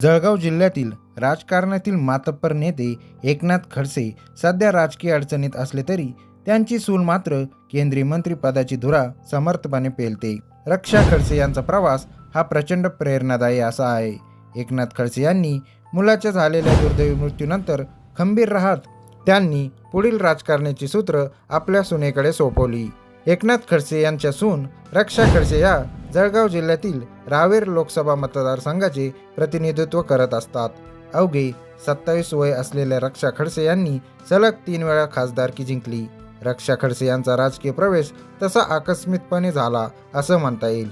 जळगाव जिल्ह्यातील राजकारणातील मातब्बर नेते एकनाथ खडसे सध्या राजकीय अडचणीत असले तरी त्यांची सून मात्र केंद्रीय मंत्री पदाची धुरा समर्थपणे पेलते. रक्षा खडसे यांचा प्रवास हा प्रचंड प्रेरणादायी असा आहे. एकनाथ खडसे यांनी मुलाच्या झालेल्या दुर्दैवी मृत्यूनंतर खंबीर राहत त्यांनी पुढील राजकारणाची सूत्र आपल्या सुनेकडे सोपवली. एकनाथ खडसे यांच्या सून रक्षा खडसे या जळगाव जिल्ह्यातील रावेर लोकसभा मतदारसंघाचे प्रतिनिधित्व करत असतात. अवघे 27 वय असलेल्या रक्षा खडसे यांनी सलग 3 वेळा खासदारकी जिंकली. रक्षा खडसे यांचा राजकीय प्रवेश तसा आकस्मिकपणे झाला असं म्हणता येईल.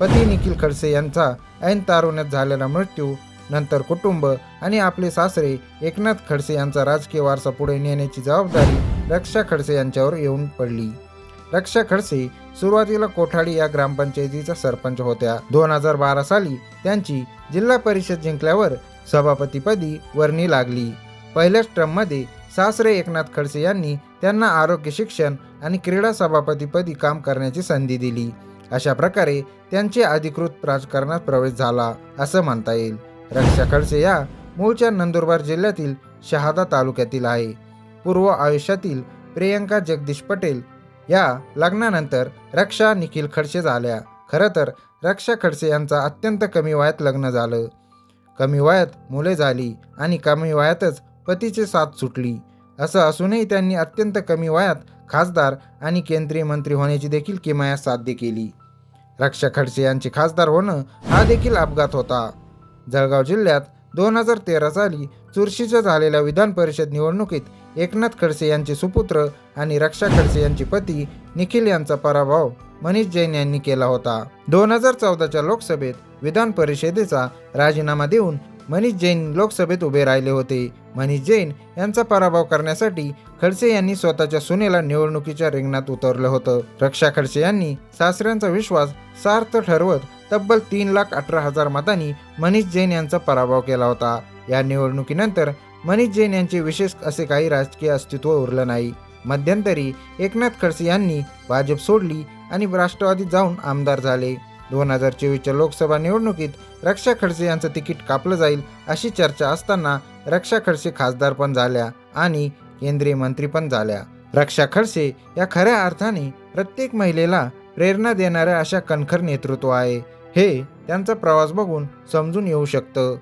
पती निखिल खडसे यांचा ऐन तारुण्यात झालेला मृत्यू नंतर कुटुंब आणि आपले सासरे एकनाथ खडसे यांचा राजकीय वारसा पुढे नेण्याची जबाबदारी रक्षा खडसे यांच्यावर येऊन पडली. रक्षा खडसे सुरुवातीला कोठाडी या ग्रामपंचायतीचा सरपंच होत्या. 2012 साली त्यांची जिल्हा परिषद जिंकल्यावर सभापतीपदी वर्णी लागली. पहिल्याच टर्ममध्ये सासरे एकनाथ खडसे यांनी त्यांना आरोग्य, शिक्षण आणि क्रीडा सभापतीपदी काम करण्याची संधी दिली. अशा प्रकारे त्यांचे अधिकृत राजकारणात प्रवेश झाला असं म्हणता येईल. रक्षा खडसे या मूळच्या नंदुरबार जिल्ह्यातील शहादा तालुक्यातील आहे. पूर्व आयुष्यातील प्रियंका जगदीश पटेल या लग्नानंतर रक्षा निखिल खडसे झाल्या. खरं तर रक्षा खडसे यांचा अत्यंत कमी वयात लग्न झालं. कमी वयात मुले झाली आणि कमी वयातच पतीची साथ सुटली. असं असूनही त्यांनी अत्यंत कमी वयात खासदार आणि केंद्रीय मंत्री होण्याची देखील किमया साध्य केली. रक्षा खडसे यांचे खासदार होणं हा देखील अपघात होता. जळगाव जिल्ह्यात 2013 साली चुरशीच्या झालेल्या विधान परिषद निवडणुकीत एकनाथ खडसे यांचे सुपुत्र आणि रक्षा खडसे यांचे पती निखिल यांचा पराभव मनीष जैन यांनी केला होता. 2014च्या लोकसभेत विधान परिषदेचा राजीनामा देऊन मनीष जैन लोकसभेत उभे राहिले होते. मनीष जैन यांचा पराभव करण्यासाठी खडसे यांनी स्वतःच्या सुनेला निवडणुकीच्या रिंगणात उतरलं होतं. रक्षा खडसे यांनी सासऱ्यांचा विश्वास सार्थ ठरवत तब्बल 3,18,000 मतांनी मनीष जैन यांचा पराभव केला होता. या निवडणुकीनंतर मनीष जैन यांचे विशेष असे काही राजकीय अस्तित्व उरलं नाही. मध्यंतरी एकनाथ खडसे यांनी भाजप सोडली आणि राष्ट्रवादीत जाऊन आमदार झाले. 2024च्या लोकसभा निवडणुकीत रक्षा खडसे यांचं तिकीट कापलं जाईल अशी चर्चा असताना रक्षा खडसे खासदार पण झाल्या आणि केंद्रीय मंत्री पण झाल्या. रक्षा खडसे या खऱ्या अर्थाने प्रत्येक महिलेला प्रेरणा देणाऱ्या अशा कणखर नेतृत्व आहे. हे त्यांचा प्रवास बघून समजून येऊ शकतं.